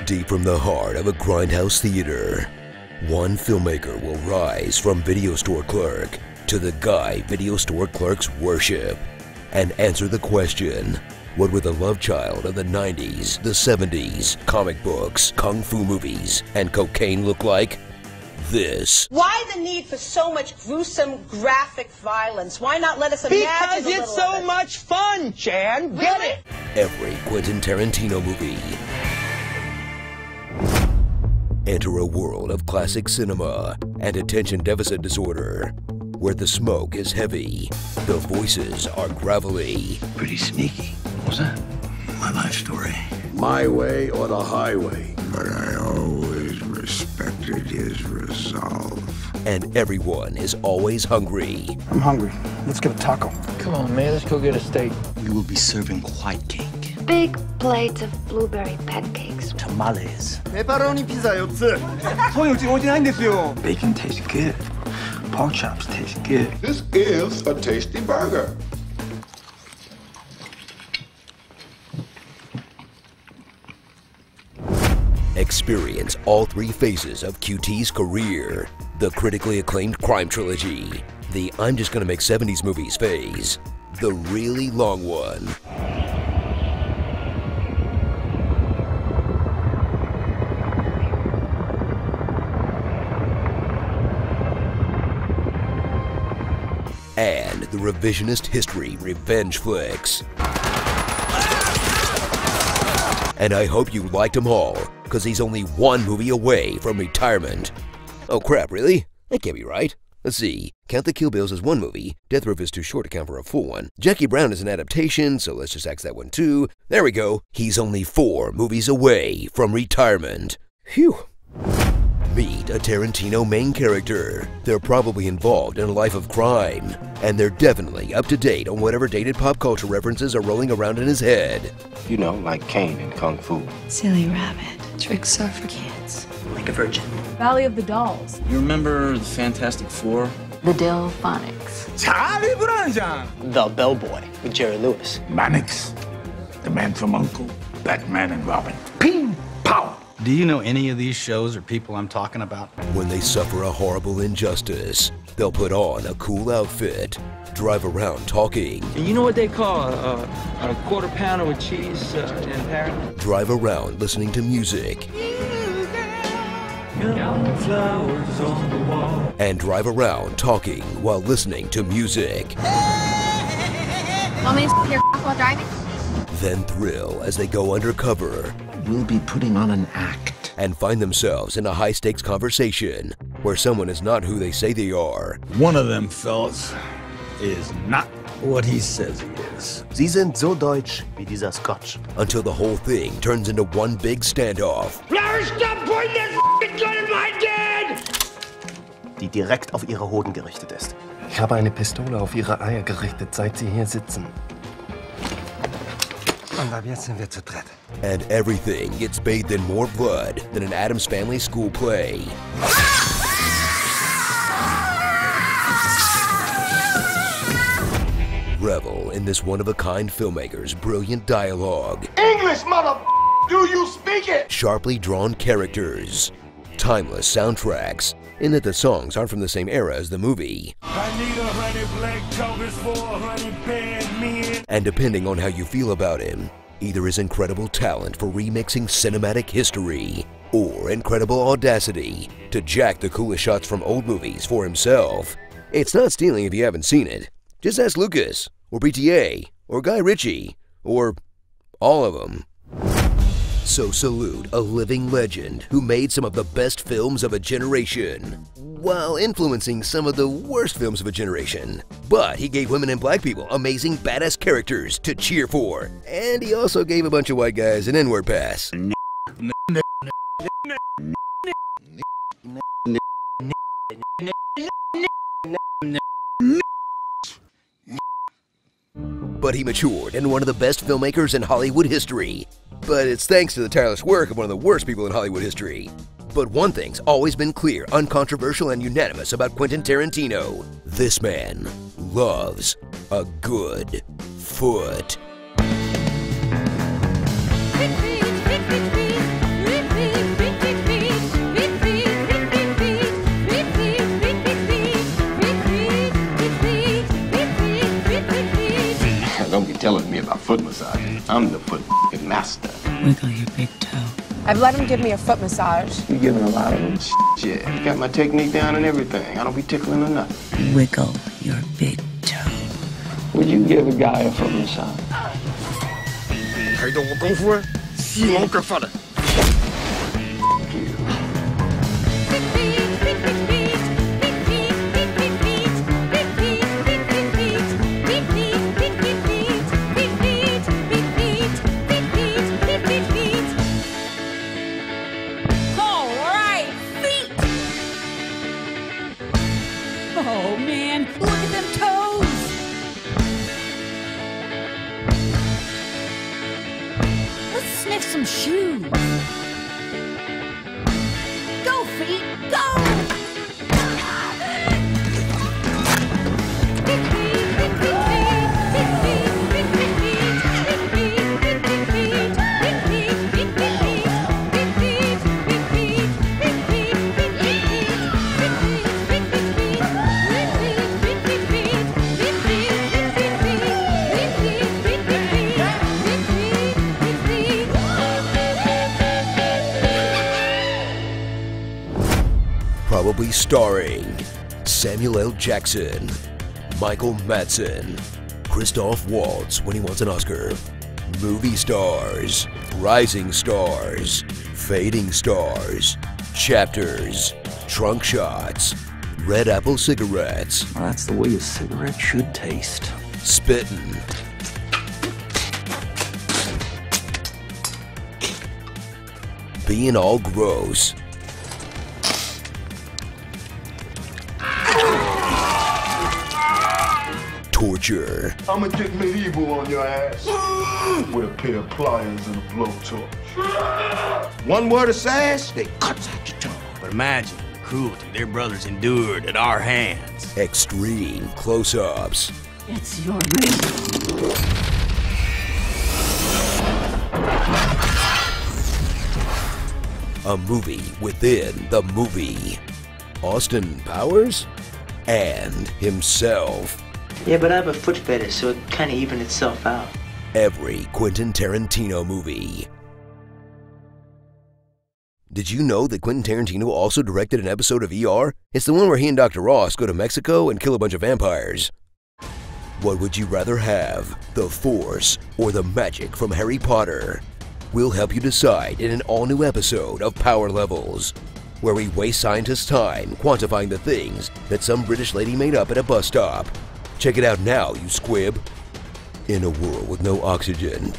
Deep from the heart of a grindhouse theater, one filmmaker will rise from video store clerk to the guy video store clerks worship and answer the question, what would the love child of the 90s, the 70s, comic books, kung fu movies, and cocaine look like? This. Why the need for so much gruesome, graphic violence? Why not let us imagine Because it's so much fun, Chan. Get it? Every Quentin Tarantino movie. Enter a world of classic cinema and attention deficit disorder, where the smoke is heavy, the voices are gravelly. Pretty sneaky. What was that? My life story. My way or the highway. But I always respected his resolve. And everyone is always hungry. I'm hungry. Let's get a taco. Come on, man. Let's go get a steak. We will be serving white cake. Big plates of blueberry pancakes. Tamales. Pepperoni pizza 4つ. Bacon tastes good. Pork chops taste good. This is a tasty burger. Experience all three phases of QT's career. The critically acclaimed crime trilogy, the I'm just gonna make 70s movies phase, the really long one, and the revisionist history revenge flicks. And I hope you liked them all, because he's only one movie away from retirement. Oh crap, really? That can't be right. Let's see. Count the Kill Bills as one movie. Death Roof is too short to count for a full one. Jackie Brown is an adaptation, so let's just axe that one too. There we go. He's only 4 movies away from retirement. Phew. Meet a Tarantino main character. They're probably involved in a life of crime, and they're definitely up to date on whatever dated pop culture references are rolling around in his head. You know, like Kane in Kung Fu. Silly rabbit. Tricks are for kids. Like a virgin. Valley of the Dolls. You remember the Fantastic Four? The Delphonics. Charlie Brown. The Bellboy with Jerry Lewis. Mannix, The Man from U.N.C.L.E., Batman and Robin. Ping, pow. Do you know any of these shows or people I'm talking about? When they suffer a horrible injustice, they'll put on a cool outfit, drive around talking. And you know what they call a quarter pounder with cheese in Paris? Drive around listening to music. And drive around talking while listening to music. Want me to your while driving? Then thrill as they go undercover. We'll be putting on an act. And find themselves in a high-stakes conversation where someone is not who they say they are. One of them fellas is not what he says he is. Sie sind so deutsch wie dieser Scotch. Until the whole thing turns into one big standoff. Larry, stop pointing that f***ing gun at my dad! Die direkt auf ihre Hoden gerichtet ist. Ich habe eine Pistole auf ihre Eier gerichtet, seit sie hier sitzen. Und ab jetzt sind wir zu dritt. And everything gets bathed in more blood than an Addams Family school play. Revel in this one-of-a-kind filmmaker's brilliant dialogue. English, mother. Do you speak it? Sharply drawn characters. Timeless soundtracks, in that the songs aren't from the same era as the movie. I need 100 black covers for 100 bad men. And depending on how you feel about him, either his incredible talent for remixing cinematic history, or incredible audacity to jack the coolest shots from old movies for himself. It's not stealing if you haven't seen it. Just ask Lucas, or BTA, or Guy Ritchie, or all of them. So salute a living legend who made some of the best films of a generation, while influencing some of the worst films of a generation. But he gave women and black people amazing badass characters to cheer for. And he also gave a bunch of white guys an N-word pass. But he matured into one of the best filmmakers in Hollywood history. But it's thanks to the tireless work of one of the worst people in Hollywood history. But one thing's always been clear, uncontroversial, and unanimous about Quentin Tarantino. This man loves a good foot. telling me about foot massage. I'm the foot master. Wiggle your big toe. I've let him give me a foot massage. You giving a lot of them? Yeah, you got my technique down and everything. I don't be tickling or nothing. Wiggle your big toe. Would you give a guy a foot massage? 睇到我功夫啊，試我腳法啊！ Oh man, look at them toes! Let's sniff some shoes. Go feet, go! Probably starring Samuel L. Jackson, Michael Madsen, Christoph Waltz when he wants an Oscar, movie stars, rising stars, fading stars, chapters, trunk shots, red apple cigarettes. Well, that's the way a cigarette should taste. Spittin'. Being all gross. Torture. I'ma get medieval on your ass with a pair of pliers and a blowtorch. One word of sass, they cut out your tongue. But imagine the cruelty their brothers endured at our hands. Extreme close-ups. It's your ring. A movie within the movie. Austin Powers and himself. Yeah, but I have a foot fetish, so it kind of evens itself out. Every Quentin Tarantino movie. Did you know that Quentin Tarantino also directed an episode of ER? It's the one where he and Dr. Ross go to Mexico and kill a bunch of vampires. What would you rather have, the Force or the magic from Harry Potter? We'll help you decide in an all-new episode of Power Levels, where we waste scientists' time quantifying the things that some British lady made up at a bus stop. Check it out now, you squib. In a world with no oxygen.